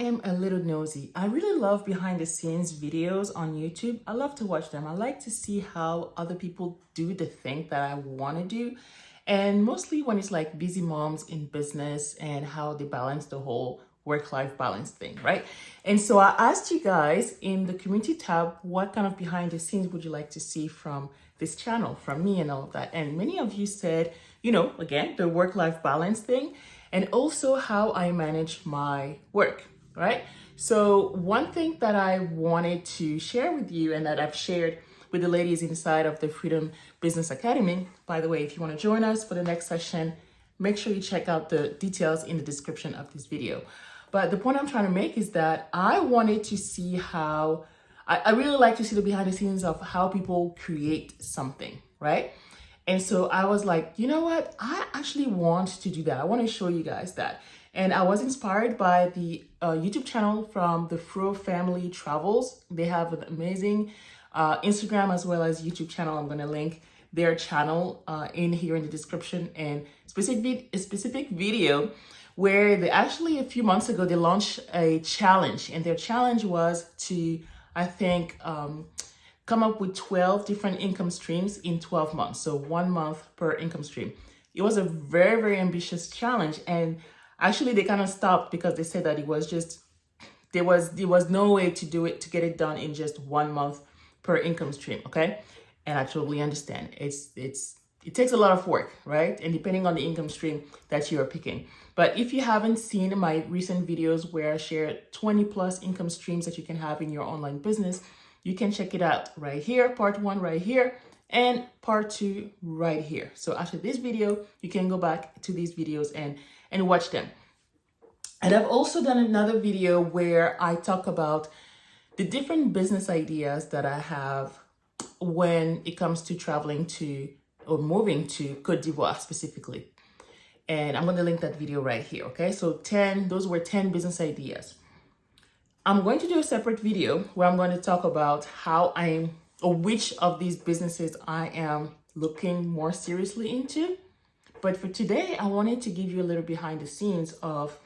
am a little nosy. I really love behind the scenes videos on YouTube. I love to watch them. I like to see how other people do the thing that I want to do. And mostly when it's like busy moms in business and how they balance the whole work-life balance thing, right? And so I asked you guys in the community tab, what kind of behind the scenes would you like to see from this channel, from me and all of that? And many of you said, again, the work-life balance thing, and also how I manage my work, right? So one thing that I wanted to share with you and that I've shared with the ladies inside of the Freedom Business Academy, by the way, if you want to join us for the next session, make sure you check out the details in the description of this video. But the point I'm trying to make is that I wanted to see how, I really like to see the behind the scenes of how people create something, right? And so I was like, you know what? I actually want to do that. I want to show you guys that. And I was inspired by the YouTube channel from the Repat Family Travels. They have an amazing Instagram as well as YouTube channel. I'm going to link their channel in here in the description, and a specific video where they actually a few months ago, they launched a challenge, and their challenge was to, I think, come up with 12 different income streams in 12 months. So 1 month per income stream. It was a very, very ambitious challenge. And actually they kind of stopped because they said that it was just, there was no way to do it, to get it done in just 1 month per income stream. Okay. And I totally understand. It takes a lot of work, right? And depending on the income stream that you are picking. But if you haven't seen my recent videos where I share 20 plus income streams that you can have in your online business, you can check it out right here, part 1 right here, and part 2 right here. So after this video, you can go back to these videos and watch them. And I've also done another video where I talk about the different business ideas that I have when it comes to traveling to or moving to Côte d'Ivoire specifically. And I'm going to link that video right here. Okay, so those were 10 business ideas. I'm going to do a separate video where I'm going to talk about which of these businesses I am looking more seriously into. But for today, I wanted to give you a little behind the scenes of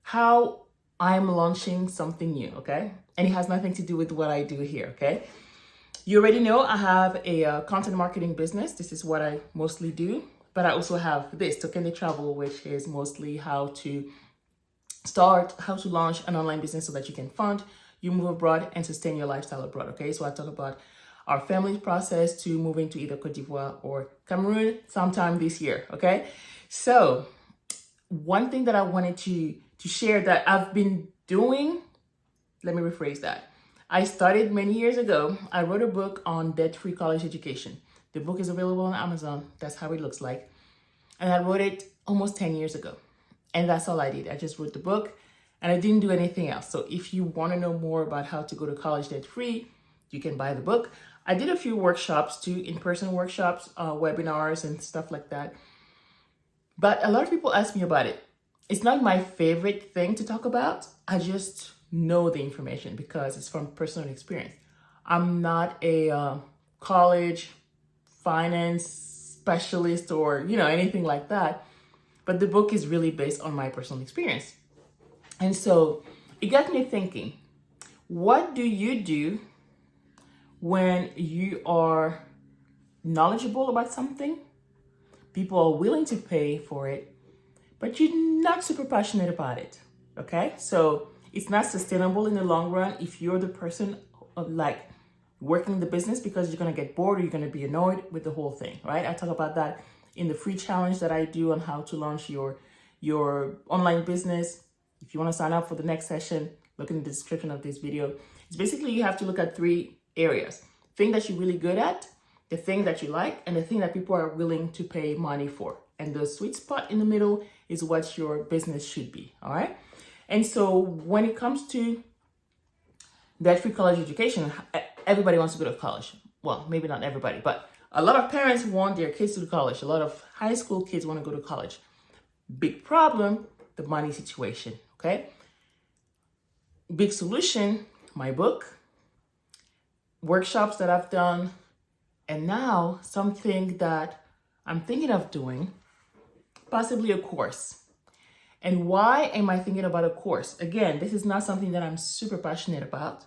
how I'm launching something new, okay? And it has nothing to do with what I do here, okay? You already know I have a content marketing business. This is what I mostly do. But I also have this, Token de Travel, which is mostly how to launch an online business so that you can fund, you move abroad and sustain your lifestyle abroad. Okay, so I talk about our family process to moving to either Côte d'Ivoire or Cameroon sometime this year. Okay, so one thing that I wanted to share that I've been doing, let me rephrase that. I started many years ago. I wrote a book on debt-free college education. The book is available on Amazon. That's how it looks like. And I wrote it almost 10 years ago. And that's all I did. I just wrote the book and I didn't do anything else. So if you want to know more about how to go to college debt free, you can buy the book. I did a few workshops too, in-person workshops, webinars and stuff like that. But a lot of people ask me about it. It's not my favorite thing to talk about. I just know the information because it's from personal experience. I'm not a college finance specialist or, anything like that. But the book is really based on my personal experience. And so it got me thinking, what do you do when you are knowledgeable about something? People are willing to pay for it, but you're not super passionate about it. Okay? So it's not sustainable in the long run if you're the person of working the business because you're going to get bored or you're going to be annoyed with the whole thing, right? I talk about that in the free challenge that I do on how to launch your online business. If you want to sign up for the next session, look in the description of this video. It's basically you have to look at 3 areas. Thing that you're really good at, the thing that you like, and the thing that people are willing to pay money for. And the sweet spot in the middle is what your business should be, all right? And so when it comes to debt-free college education, everybody wants to go to college. Well, maybe not everybody, but a lot of parents want their kids to go to college. A lot of high school kids want to go to college. Big problem, the money situation, okay? Big solution, my book, workshops that I've done, and now something that I'm thinking of doing, possibly a course. And why am I thinking about a course? Again, this is not something that I'm super passionate about.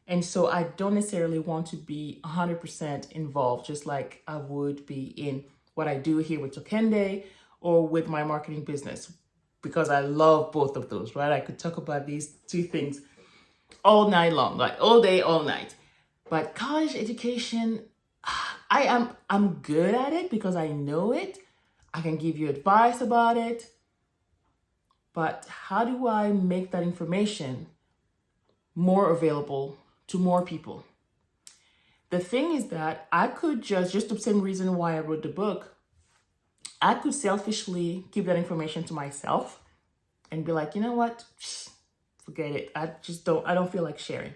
And so I don't necessarily want to be 100% involved, just like I would be in what I do here with Tokende or with my marketing business, because I love both of those, right? I could talk about these two things all night long, like all day, all night. But college education, I'm good at it because I know it. I can give you advice about it. But how do I make that information more available to more people? The thing is that I could just the same reason why I wrote the book, I could selfishly give that information to myself and be like, you know what? Forget it. I don't feel like sharing.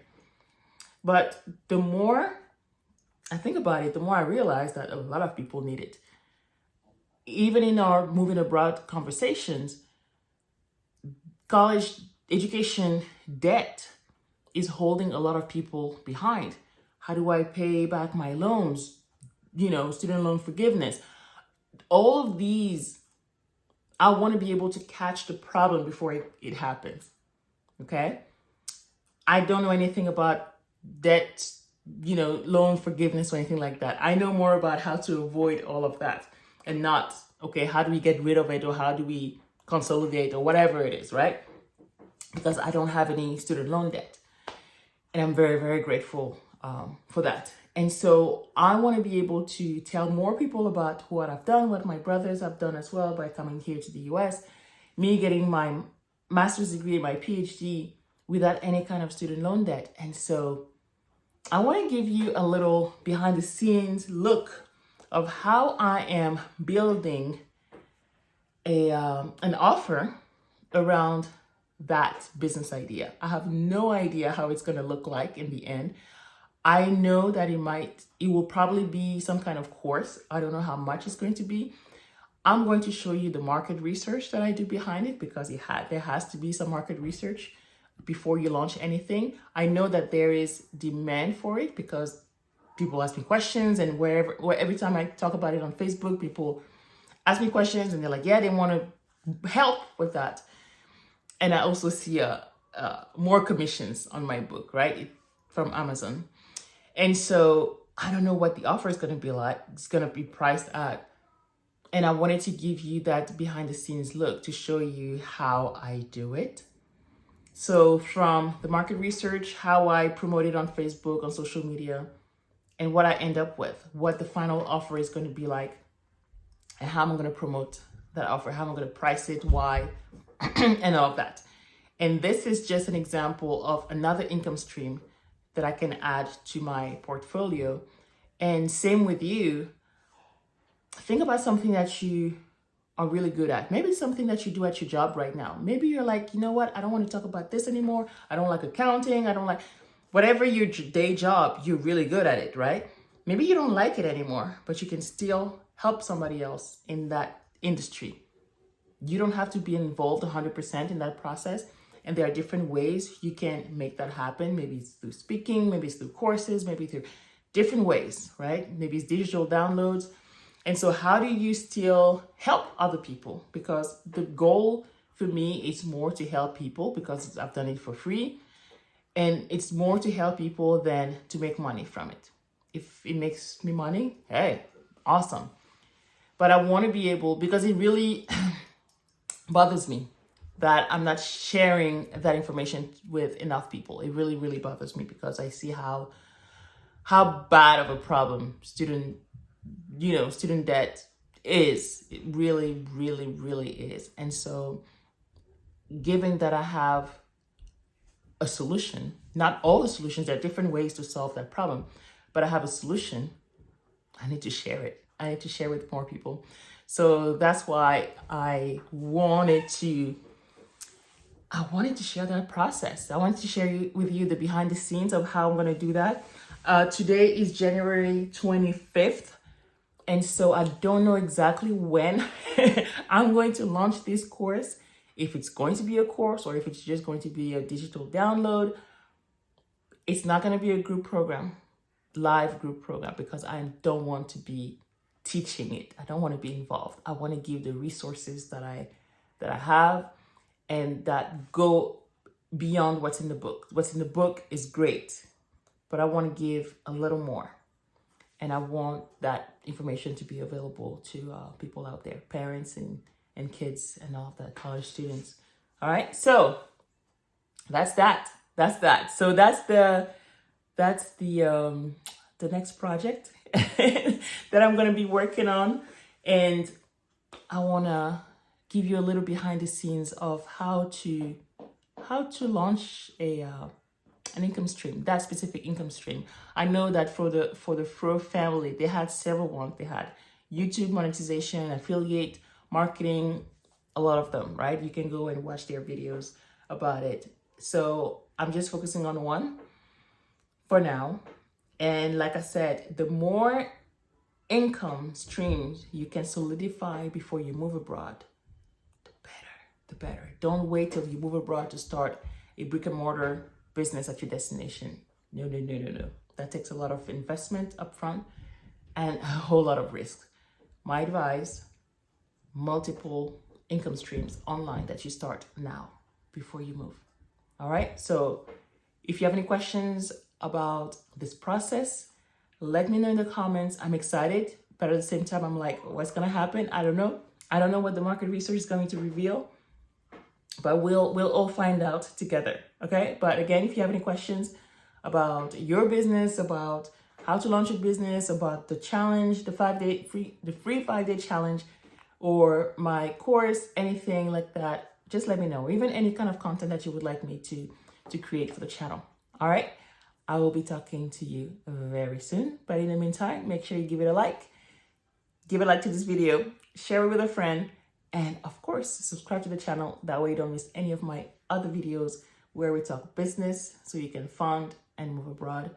But the more I think about it, the more I realize that a lot of people need it. Even in our moving abroad conversations, college education debt is holding a lot of people behind. How do I pay back my loans? Student loan forgiveness. All of these, I want to be able to catch the problem before it happens. Okay? I don't know anything about debt, loan forgiveness or anything like that. I know more about how to avoid all of that and not, okay, how do we get rid of it or how do we consolidate or whatever it is, right? Because I don't have any student loan debt. And I'm very, very grateful for that. And so I want to be able to tell more people about what I've done, what my brothers have done as well by coming here to the US, me getting my master's degree, my PhD without any kind of student loan debt. And so I want to give you a little behind the scenes look of how I am building an offer around that business idea. I have no idea how it's going to look like in the end. I know that it will probably be some kind of course. I don't know how much it's going to be. I'm going to show you the market research that I do behind it because there has to be some market research before you launch anything. I know that there is demand for it because people ask me questions, and every time I talk about it on Facebook, people ask me questions and they're like, yeah, they want to help with that. And I also see more commissions on my book, right, from Amazon. And so I don't know what the offer is going to be like. It's going to be priced at. And I wanted to give you that behind the scenes look to show you how I do it. So from the market research, how I promote it on Facebook, on social media, and what I end up with, what the final offer is going to be like, and how I'm going to promote that offer, how I'm going to price it, why, and all of that. And this is just an example of another income stream that I can add to my portfolio. And same with you. Think about something that you are really good at. Maybe it's something that you do at your job right now. Maybe you're like, you know what? I don't want to talk about this anymore. I don't like accounting. I don't like whatever your day job, you're really good at it, right? Maybe you don't like it anymore, but you can still help somebody else in that industry. You don't have to be involved 100% in that process. And there are different ways you can make that happen. Maybe it's through speaking, maybe it's through courses, maybe through different ways, right? Maybe it's digital downloads. And so how do you still help other people? Because the goal for me is more to help people because I've done it for free. And it's more to help people than to make money from it. If it makes me money, hey, awesome. But I want to be able, because it really bothers me that I'm not sharing that information with enough people. It really, really bothers me because I see how bad of a problem student debt is. It really, really, really is. And so given that I have a solution, not all the solutions, there are different ways to solve that problem, but I have a solution, I need to share it. I need to share with more people. So that's why I wanted to share that process. I wanted to share with you the behind the scenes of how I'm going to do that. Today is January 25th. And so I don't know exactly when I'm going to launch this course, if it's going to be a course or if it's just going to be a digital download. It's not going to be a group program, live group program, because I don't want to be teaching it. I don't want to be involved. I want to give the resources that I have and that go beyond what's in the book. What's in the book is great, but I want to give a little more. And I want that information to be available to people out there, parents and kids and all of that, college students. All right, so that's that. That's that. So that's the next project that I'm gonna be working on, and I wanna give you a little behind the scenes of how to launch an income stream, that specific income stream. I know that for the Repat family, they had several ones. They had YouTube monetization, affiliate marketing, a lot of them, right? You can go and watch their videos about it. So I'm just focusing on one for now. And like I said, the more income streams you can solidify before you move abroad, the better. Don't wait till you move abroad to start a brick and mortar business at your destination. No. That takes a lot of investment upfront and a whole lot of risk. My advice, multiple income streams online that you start now before you move. All right. So if you have any questions about this process, let me know in the comments. I'm excited, but at the same time, I'm like, what's going to happen? I don't know. I don't know what the market research is going to reveal, but we'll all find out together. Okay. But again, if you have any questions about your business, about how to launch your business, about the challenge, the free 5-day challenge, or my course, anything like that, just let me know. Even any kind of content that you would like me to create for the channel. All right. I will be talking to you very soon. But in the meantime, make sure you give it a like. Give a like to this video, share it with a friend, and of course, subscribe to the channel. That way you don't miss any of my other videos where we talk business so you can fund and move abroad.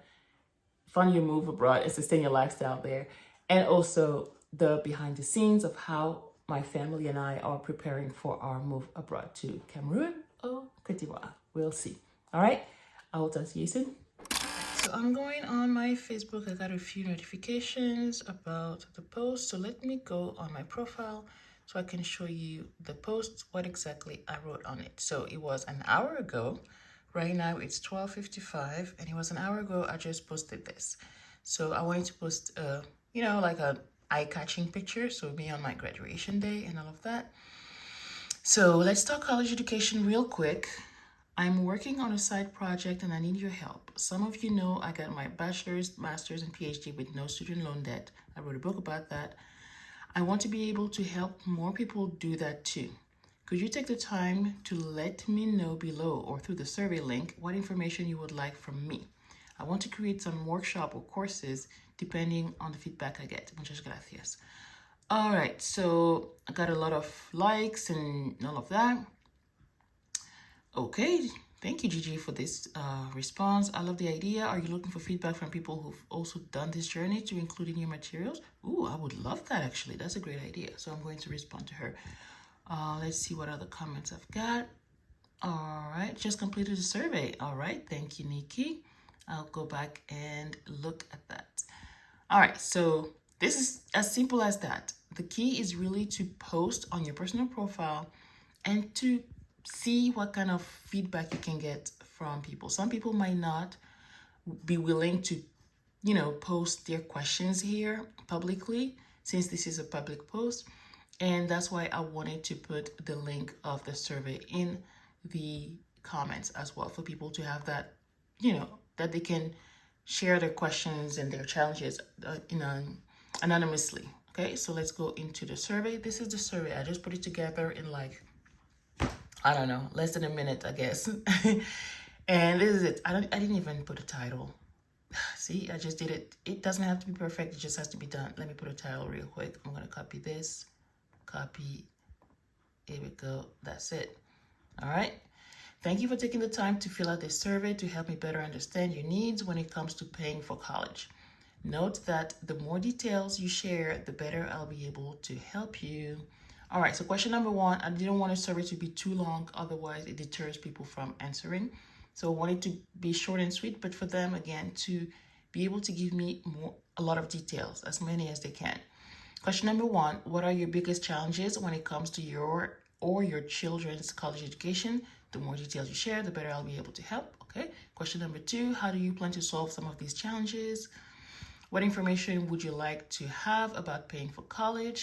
Fund your move abroad and sustain your lifestyle there. And also the behind the scenes of how my family and I are preparing for our move abroad to Cameroon or Cote d'Ivoire. We'll see. All right. I will talk to you soon. So I'm going on my Facebook. I got a few notifications about the post. So let me go on my profile so I can show you the post, what exactly I wrote on it. So it was an hour ago. Right now it's 12:55, and it was an hour ago I just posted this. So I wanted to post, like a eye-catching picture. So me on my graduation day and all of that. So let's talk college education real quick. I'm working on a side project and I need your help. Some of you know I got my bachelor's, master's, and PhD with no student loan debt. I wrote a book about that. I want to be able to help more people do that too. Could you take the time to let me know below or through the survey link what information you would like from me? I want to create some workshop or courses depending on the feedback I get. Muchas gracias. All right, so I got a lot of likes and all of that. Okay, thank you, Gigi, for this response. I love the idea. Are you looking for feedback from people who've also done this journey to include in your materials? Ooh, I would love that, actually. That's a great idea. So I'm going to respond to her. Let's see what other comments I've got. All right, just completed the survey. All right, thank you, Nikki. I'll go back and look at that. All right, so this is as simple as that. The key is really to post on your personal profile and to see what kind of feedback you can get from people. Some people might not be willing to, post their questions here publicly, since this is a public post. And that's why I wanted to put the link of the survey in the comments as well, for people to have that, that they can share their questions and their challenges anonymously. Okay, so let's go into the survey. This is the survey. I just put it together in I don't know, less than a minute, I guess. And this is it. I didn't even put a title. See, I just did it. It doesn't have to be perfect. It just has to be done. Let me put a title real quick. I'm going to copy this. Copy. Here we go. That's it. All right. Thank you for taking the time to fill out this survey to help me better understand your needs when it comes to paying for college. Note that the more details you share, the better I'll be able to help you. All right, so question number 1, I didn't want a survey to be too long, otherwise it deters people from answering. So I wanted to be short and sweet, but for them, again, to be able to give me a lot of details, as many as they can. Question number 1, what are your biggest challenges when it comes to your or your children's college education. The more details you share, the better I'll be able to help. Okay. Question number 2, how do you plan to solve some of these challenges? What information would you like to have about paying for college?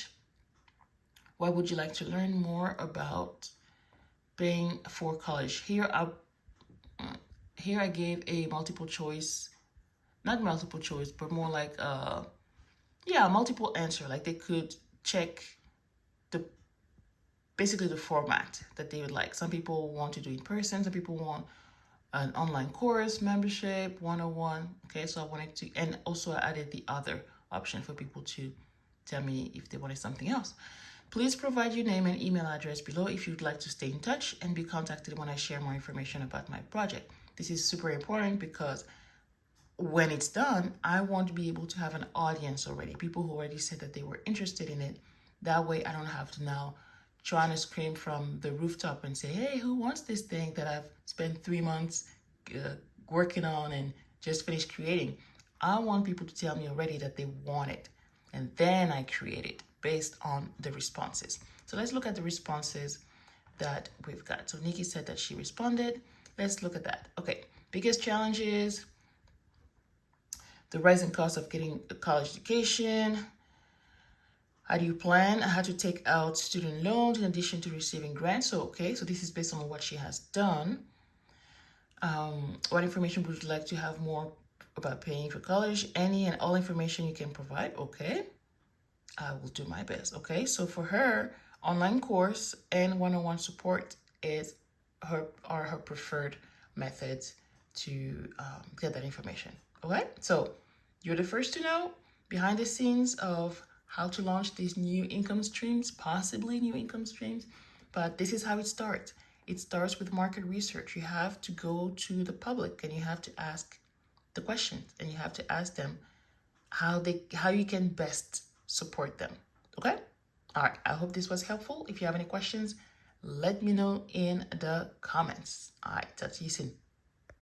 What would you like to learn more about paying for college? Here I gave a multiple choice, not multiple choice, but more like multiple answer. Like they could check basically the format that they would like. Some people want to do in person, some people want an online course, membership, 101. Okay, so I wanted to, and also I added the other option for people to tell me if they wanted something else. Please provide your name and email address below if you'd like to stay in touch and be contacted when I share more information about my project. This is super important because when it's done, I want to be able to have an audience already, people who already said that they were interested in it. That way I don't have to now trying to scream from the rooftop and say, hey, who wants this thing that I've spent 3 months working on and just finished creating? I want people to tell me already that they want it, and then I create it based on the responses. So let's look at the responses that we've got. So Nikki said that she responded. Let's look at that. Okay, biggest challenges, the rising cost of getting a college education. How do you plan? How to take out student loans in addition to receiving grants? So, okay, so this is based on what she has done. What information would you like to have more about paying for college? Any and all information you can provide. Okay, I will do my best. Okay, so for her, online course and one-on-one support are her preferred methods to get that information. Okay, so you're the first to know behind the scenes of how to launch these new income streams, possibly new income streams. But this is how it starts. It starts with market research. You have to go to the public and you have to ask the questions, and you have to ask them how you can best support them. Okay? All right. I hope this was helpful. If you have any questions, let me know in the comments. All right. Talk to you soon.